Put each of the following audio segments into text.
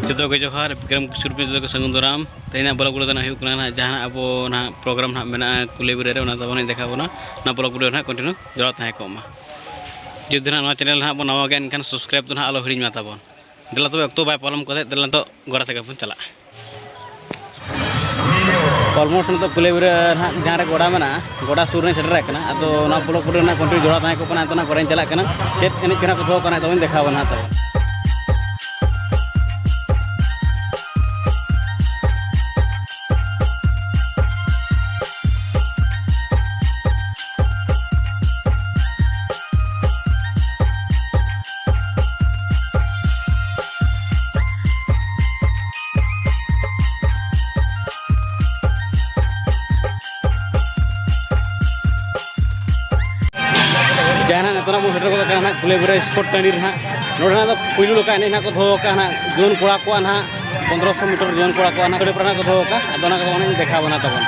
Jodoh ke Johar, pikiran surpi jodoh ke Sangun Doram. Tanya bola bola tanah hiu kerana jahan abo na program na mena kuliberere na tahu ni dekha bona na bola bola na continue jodoh tanah koma. Jadi na channel na bon nawa kan subscribe tu na alo hiring mata bon. Dela tu waktu bay polam kote dela tu gora tega pun cala. Almost na tu kuliberere na jahan gora mana gora surne cedera kena atau na bola bola na continue jodoh tanah koma atau na gora cala kena. Cep ini kena kutuh kena tahu ni dekha bona tahu. Jangan atau nak musuh kita kan nak kuliah sport tadi nah, orang itu puyuh loka ini nak kau kan nak jual kuala kuan nah, 1500 meter jual kuala kuan nak pernah kau kan, atau nak kau mana dekha bana tahu.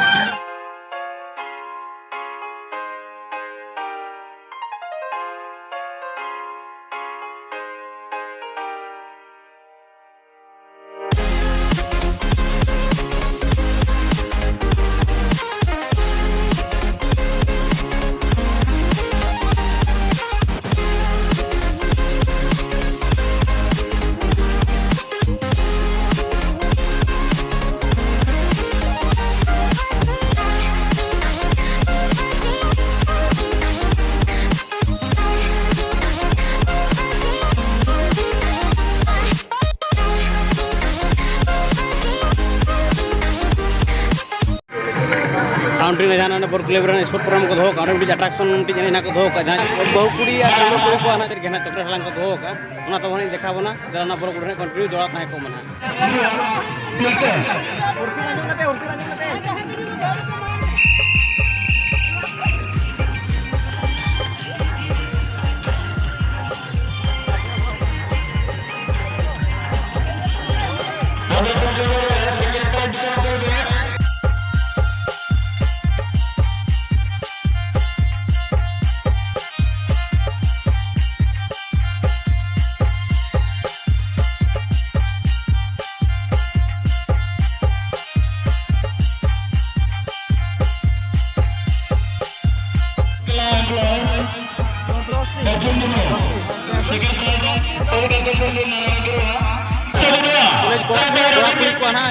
Country na jana na berkuliberan sport program ko doh ka orang attraction ti jani na ko doh ka jana bahu kudi ya bahu ko ana ter gena tokra halang ko doh ka ona to hani dekha bona dala na berkuliberan continue jorat na ko mana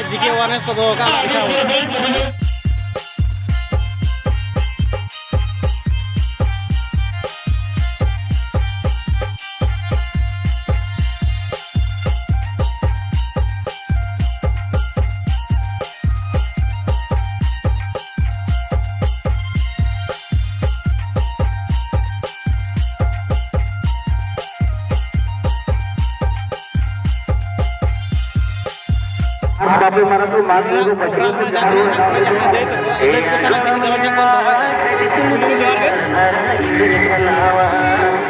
jika awareness ko doh ka Tapi mana tu malu tu program tu jangan deh tu salah kita kalau jangan tahu di sini dulu jangan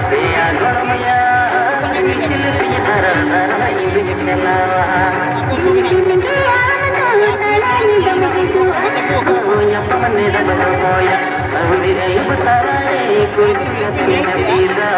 dia gormaya ini darah ini kenala punya pemane dah berkoya kali ini betara ikut dia bisa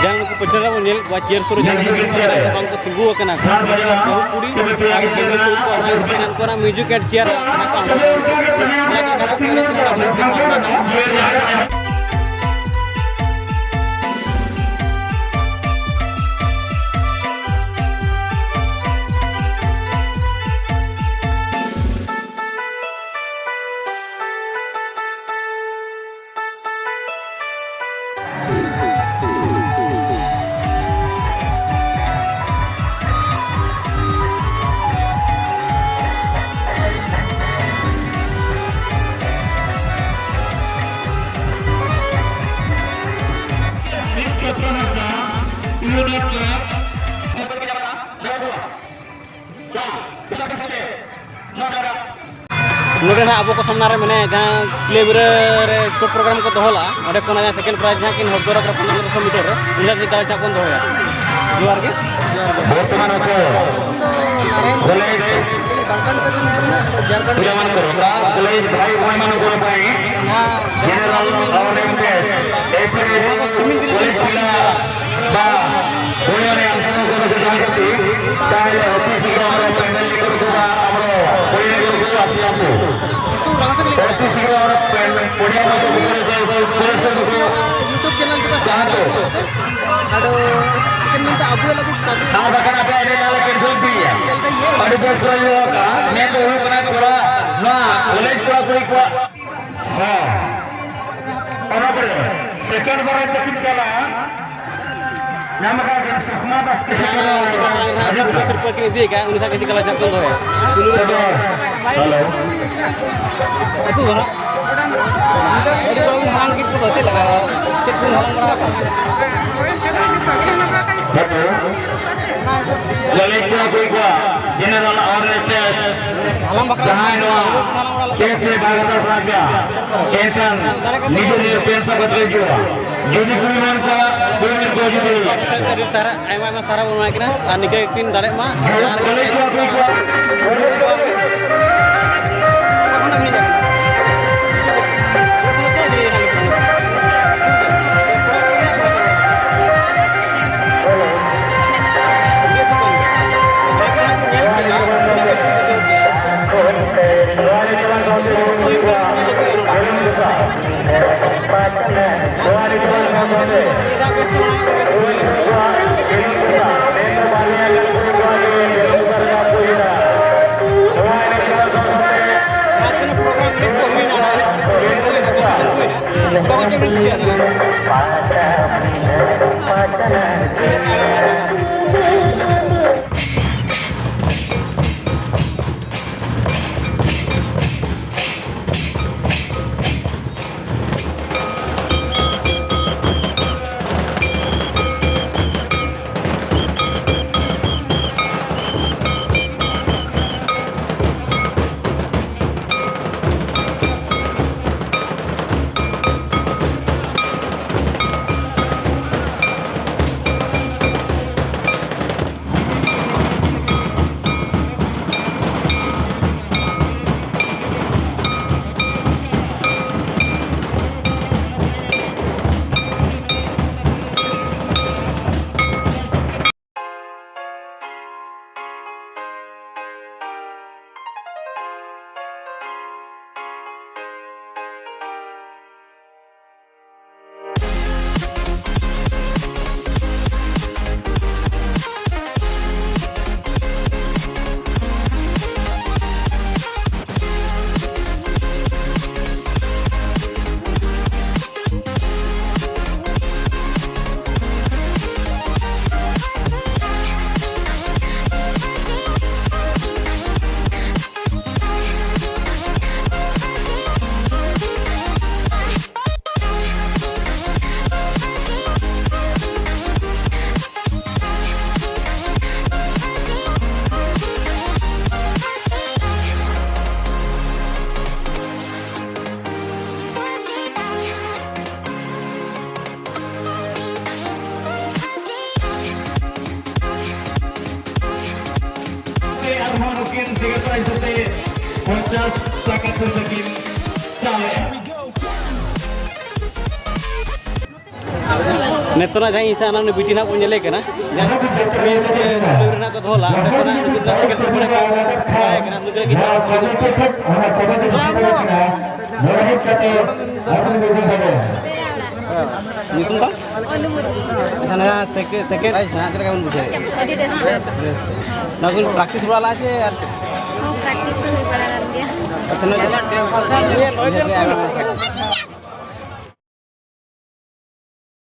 jangan lupa penjara menil buat cheer suruh jangan bang ko tunggu kana bahu kudi ari dengar ko ana kenan ko na music at cheer apa Unit Club नोडे ना अब को सामना रे मैंने जहाँ प्लेबरे रे show programme को दोहला और को ना सेकंड प्राइज जहाँ किन हॉक 1500 मीटर रे उन्हें भी ताल चापन दोया जुआर के वर्तमान को बोले झारखंड पुरामान करो बोले भाई भाई मानो को पाई जनरल गवर्नमेंट एप्रिल बोले पिला बा बोले ने आसन को जानती ताले ऑफिस के हमरा पैनल को दुआ हमरो बोले को आसी आपको ऑफिस के हमरा पैनल पड़िया मत यूट्यूब चैनल के साथ आडो चिकन में तो अबू लगे सब हां बकना पे आने वाला कैंसिल दिया अरे बस कर लो का मैं तो वो बना थोड़ा ना कॉलेज पूरा पूरी को हां बराबर सेकंड बार तक चला नाम का दिन सुखमा बस के सेकंड ₹20 के दिए क्या उनसा किसी कला चापन दोया hello itu kan itu orang gitu berarti lah itu orang Lalit कोई को जनरल ऑर्गेनाइजेशन जहां नो केस में भारत राज्य टेंशन निजे निजे पेंशन बदल दिया यदि कोई मन का कोई को जुड़ी dari sara emang sara mau kira nikah tin dare mah Lalit कोई को mungkin tiga kali seperti Hondas Saka Suzuki Chale. नेतना जहाँ ईसा नाम ने बिटी ना पुण्य लेके ना जहाँ बीस लोगों को धोला नेतना निकलना से कैसे बने क्या करना निकले कि निकल का sana second ay sana kira kamu bisa nagun practice bola aja practice nih pada dia अच्छा